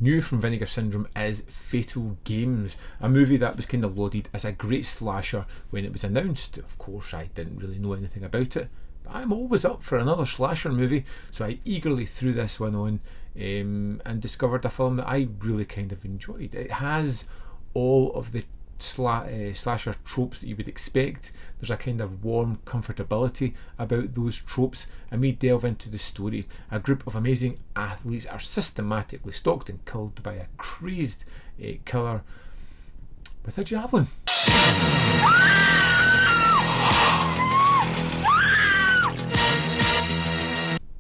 New from Vinegar Syndrome is Fatal Games, a movie that was kind of lauded as a great slasher when it was announced. Of course, I didn't really know anything about it, but I'm always up for another slasher movie, so I eagerly threw this one on and discovered a film that I really kind of enjoyed. It has all of the slasher tropes that you would expect. There's a kind of warm comfortability about those tropes, and we delve into the story. A group of amazing athletes are systematically stalked and killed by a crazed killer with a javelin.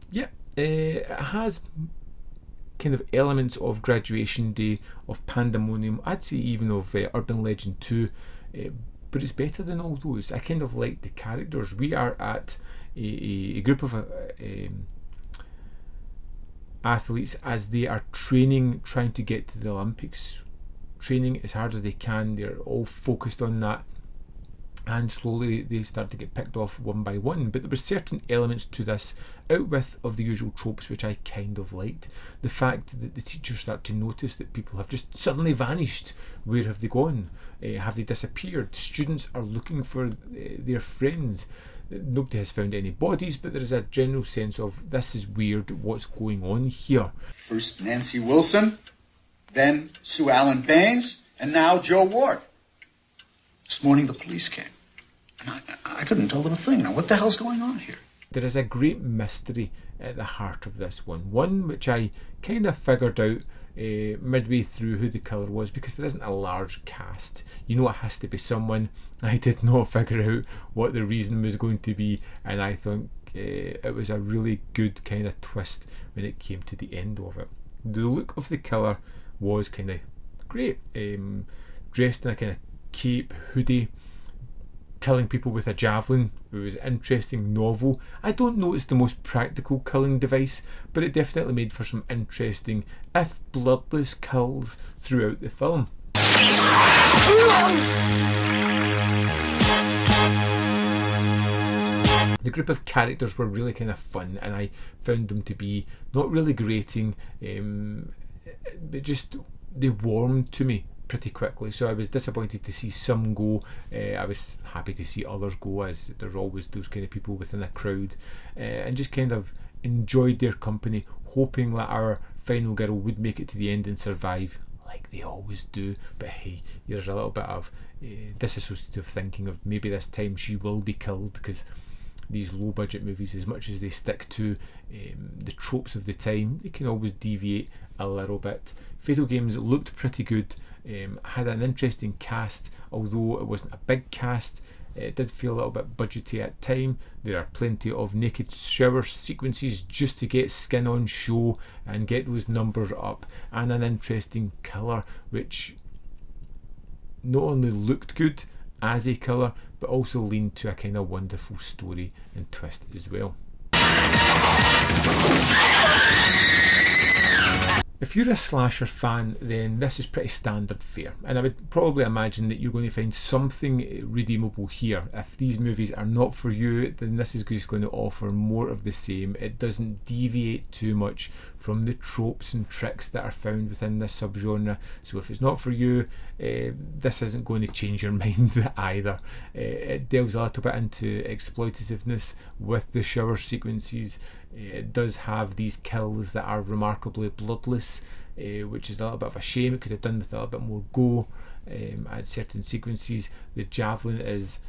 Yeah, it has kind of elements of Graduation Day, of Pandemonium, I'd say even of Urban Legend 2, but it's better than all those. I kind of like the characters. We are at a group of athletes as they are training, trying to get to the Olympics, training as hard as they can. They're all focused on that, and slowly they start to get picked off one by one. But there were certain elements to this, out with of the usual tropes, which I kind of liked. The fact that the teachers start to notice that people have just suddenly vanished. Where have they gone? Have they disappeared? Students are looking for their friends. Nobody has found any bodies, but there is a general sense of, this is weird, what's going on here? First Nancy Wilson, then Sue Ellen Baines, and now Joe Ward. This morning the police came, and I couldn't tell them a thing. Now, what the hell's going on here? There is a great mystery at the heart of this one which I kind of figured out midway through who the killer was, because there isn't a large cast. You know it has to be someone. I did not figure out what the reason was going to be, and I think it was a really good kind of twist when it came to the end of it. The look of the killer was kind of great, dressed in a kind of cape, hoodie, killing people with a javelin. It was interesting, novel. I don't know it's the most practical killing device, but it definitely made for some interesting, if bloodless, kills throughout the film. The group of characters were really kind of fun, and I found them to be not really grating, but just they warmed to me pretty quickly. So I was disappointed to see some go. I was happy to see others go, as there's always those kind of people within a crowd, and just kind of enjoyed their company, hoping that our final girl would make it to the end and survive, like they always do. But hey, there's a little bit of disassociative thinking of maybe this time she will be killed, because these low budget movies, as much as they stick to the tropes of the time, they can always deviate a little bit. Fatal Games looked pretty good, had an interesting cast, although it wasn't a big cast. It did feel a little bit budgety at time. There are plenty of naked shower sequences just to get skin on show and get those numbers up, and an interesting killer which not only looked good as a killer, but also leaned to a kind of wonderful story and twist as well. If you're a slasher fan, then this is pretty standard fare, and I would probably imagine that you're going to find something redeemable here. If these movies are not for you, then this is just going to offer more of the same. It doesn't deviate too much from the tropes and tricks that are found within this subgenre, so if it's not for you, this isn't going to change your mind either. It delves a little bit into exploitativeness with the shower sequences. It does have these kills that are remarkably bloodless, which is a little bit of a shame. It could have done with a little bit more go at certain sequences. The javelin is,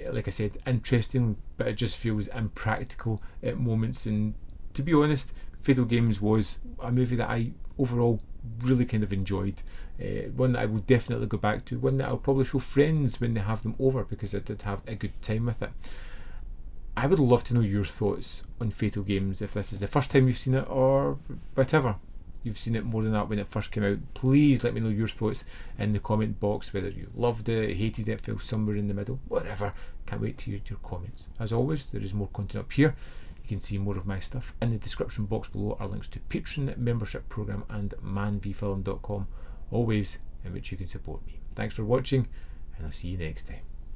like I said, interesting, but it just feels impractical at moments. And to be honest, Fatal Games was a movie that I overall really kind of enjoyed. One that I will definitely go back to, one that I'll probably show friends when they have them over, because I did have a good time with it. I would love to know your thoughts on Fatal Games, if this is the first time you've seen it, or whatever. You've seen it more than that when it first came out. Please let me know your thoughts in the comment box, whether you loved it, hated it, fell somewhere in the middle, whatever. Can't wait to hear your comments. As always, there is more content up here. You can see more of my stuff. In the description box below are links to Patreon, membership program, and manvfilm.com, always in which you can support me. Thanks for watching, and I'll see you next time.